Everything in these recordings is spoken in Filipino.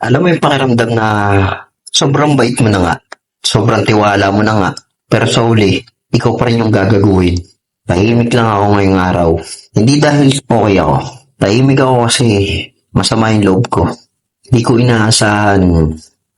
Alam mo yung pakiramdam na sobrang bait mo na nga, sobrang tiwala mo na nga, pero sa uli, ikaw pa rin yung gagaguhin. Tahimik lang ako ngayong araw. Hindi dahil okay ako. Tahimik ako kasi masama yung loob ko. Hindi ko inaasahan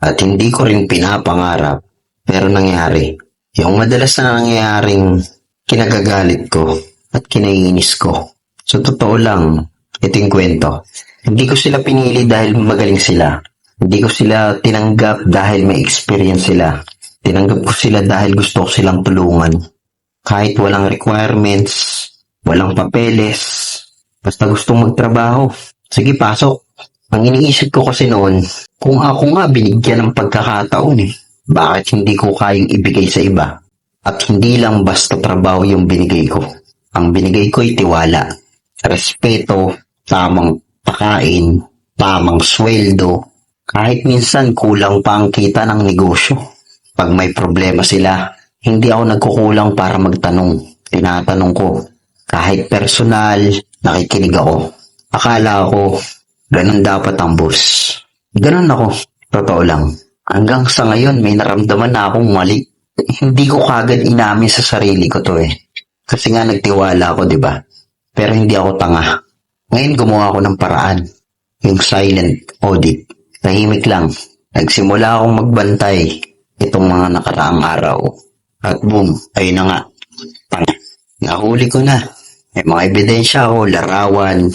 at hindi ko rin pinapangarap. Pero nangyari. Yung madalas na nangyayaring kinagagalit ko at kinaiinis ko. Sa totoo lang, ito yung kwento. Hindi ko sila pinili dahil magaling sila. Hindi ko sila tinanggap dahil may experience sila. Tinanggap ko sila dahil gusto ko silang tulungan. Kahit walang requirements, walang papeles, basta gustong magtrabaho. Sige, pasok. Ang iniisip ko kasi noon, kung ako nga binigyan ng pagkakataon bakit hindi ko kayang ibigay sa iba? At hindi lang basta trabaho yung binigay ko. Ang binigay ko ay tiwala, respeto, tamang pakain, tamang sweldo, kahit minsan kulang pa ang kita ng negosyo. Pag may problema sila, hindi ako nagkukulang para magtanong. Tinatanong ko. Kahit personal, nakikinig ako. Akala ko, ganun dapat ang boss. Ganun ako. Totoo lang. Hanggang sa ngayon, may naramdaman na akong mali. Hindi ko kagad inamin sa sarili ko to Kasi nga nagtiwala ako, di ba? Pero hindi ako tanga. Ngayon gumawa ako ng paraan. Yung silent audit. Tahimik lang. Nagsimula akong magbantay itong mga nakaraang araw. At boom, ayun na nga. Nahuli ko na. May mga ebidensya ako, larawan.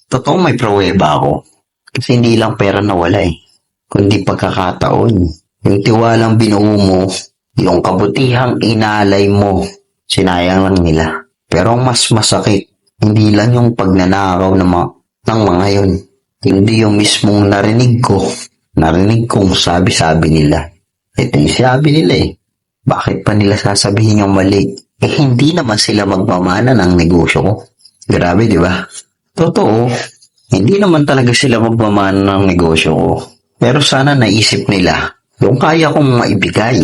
Totoong may pruweba ako. Kasi hindi lang pera nawala kundi pagkakataon. Yung tiwalang binuo mo, yung kabutihang inalay mo, sinayang lang nila. Pero ang mas masakit, hindi lang yung pagnanakaw ng mga yun. Hindi yung mismong narinig kong sabi-sabi nila. Ito yung sabi nila Bakit pa nila sasabihin yung mali? Hindi naman sila magmamana ng negosyo ko. Grabe, di ba? Totoo, hindi naman talaga sila magmamana ng negosyo ko. Pero sana naisip nila, yung kaya kong maibigay,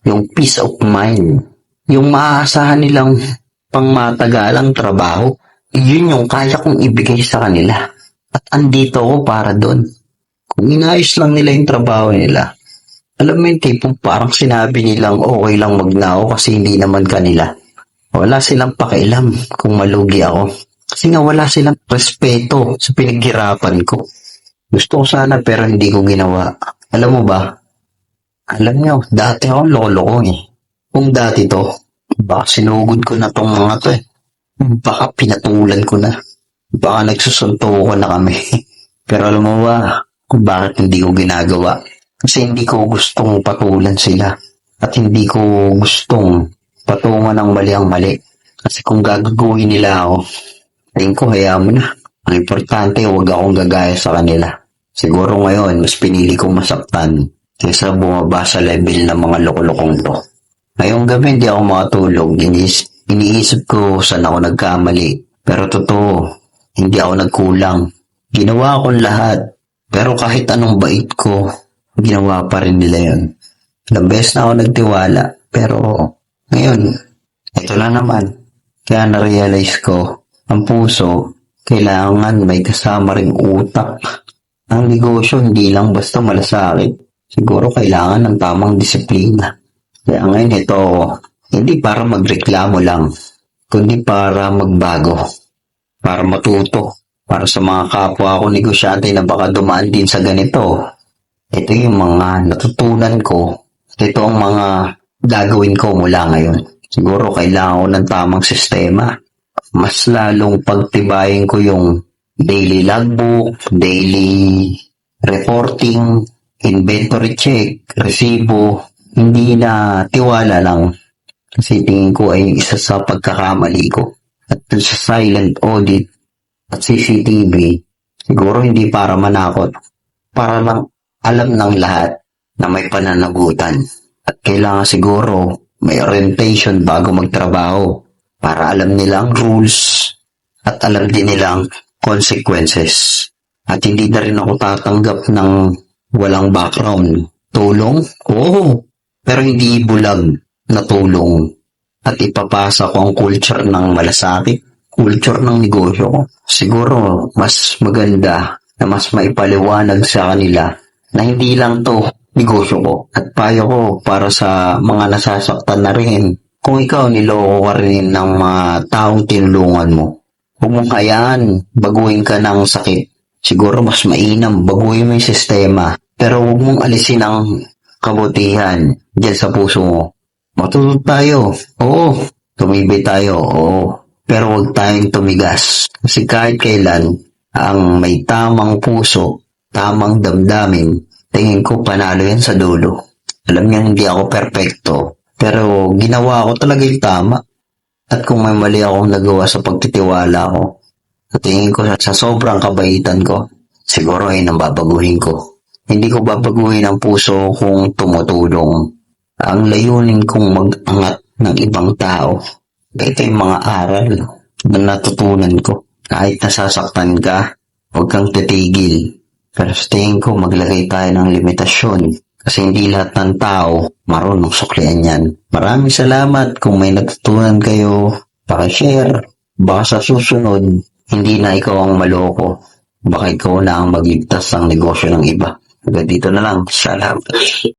yung peace of mind, yung maaasahan nilang pangmatagalang trabaho, yun yung kaya kong ibigay sa kanila. At andito ako para doon. Kung inayos lang nila yung trabaho nila, alam mo yung tipong parang sinabi nilang okay lang magnao kasi hindi naman kanila. Wala silang pakialam kung malugi ako. Kasi nga wala silang respeto sa pinaghirapan ko. Gusto ko sana pero hindi ko ginawa. Alam mo ba? Alam nyo, dati ako lolo ko Kung dati to, baka sinugod ko na tong mga to Baka pinatulan ko na. Baka nagsusunto ko na kami. Pero alam mo ba kung bakit hindi ko ginagawa? Kasi hindi ko gustong patulan sila. At hindi ko gustong patungan ng mali ang mali. Kasi kung gagaguhin nila ako, tingin ko hayaan mo na. Ang importante, huwag akong gagaya sa kanila. Siguro ngayon, mas pinili kong masaktan kaysa bumaba sa level ng mga loko-lokong to. Ngayong gabi, hindi ako makatulog. Iniisip ko saan ako nagkamali. Pero totoo, hindi ako nagkulang. Ginawa ko lahat. Pero kahit anong bait ko, ginawa pa rin nila yun. The best na ako nagtiwala. Pero ngayon, ito lang naman. Kaya na-realize ko, ang puso, kailangan may kasama ring utak. Ang negosyo, hindi lang basta malasakit. Siguro kailangan ng tamang disiplina. Kaya ngayon ito, hindi para magreklamo lang, kundi para magbago. Para matuto. Para sa mga kapwa ko negosyante na baka dumaan din sa ganito. Ito yung mga natutunan ko. Ito ang mga gagawin ko mula ngayon. Siguro kailangan ko ng tamang sistema. Mas lalong pagtibayin ko yung daily logbook, daily reporting, inventory check, resibo. Hindi na tiwala lang. Kasi tingin ko ay isa sa pagkakamali ko. At sa silent audit at CCTV, siguro hindi para manakot. Para lang alam ng lahat na may pananagutan. At kailangan siguro may orientation bago magtrabaho para alam nilang rules at alam din nilang consequences. At hindi na rin ako tatanggap ng walang background. Tulong? Oo. Pero hindi bulag na tulong. At ipapasa ko ang culture ng malasakit, culture ng negosyo ko. Siguro mas maganda na mas maipaliwanag sa kanila na hindi lang to negosyo ko at payo ko para sa mga nasasaktan na rin. Kung ikaw niloko ka rin ng mga taong tinulungan mo, huwag mong hayaan baguhin ka ng sakit. Siguro mas mainam baguhin mo yung sistema, pero huwag mong alisin ang kabutihan dyan sa puso mo. Matuto tayo. Oo, tumibay tayo. Oo. Pero huwag tayong tumigas. Kasi kahit kailan, ang may tamang puso, tamang damdamin, tingin ko panalo yan sa dulo. Alam niyo, hindi ako perpekto. Pero ginawa ko talaga yung tama. At kung may mali akong nagawa sa pagtitiwala ko, sa tingin ko sa sobrang kabaitan ko, siguro ay nang babaguhin ko. Hindi ko babaguhin ang puso kung tumutulong. Ang layunin kong mag-angat ng ibang tao. Ito yung mga aral na natutunan ko. Kahit nasasaktan ka, huwag kang titigil. Pero sa tingin ko, maglagay tayo ng limitasyon. Kasi hindi lahat ng tao marunong suklian yan. Maraming salamat kung may natutunan kayo. Pakishare. Baka sa susunod, hindi na ikaw ang maloko. Baka ikaw na ang magligtas ng negosyo ng iba. Hanggang dito na lang. Salamat.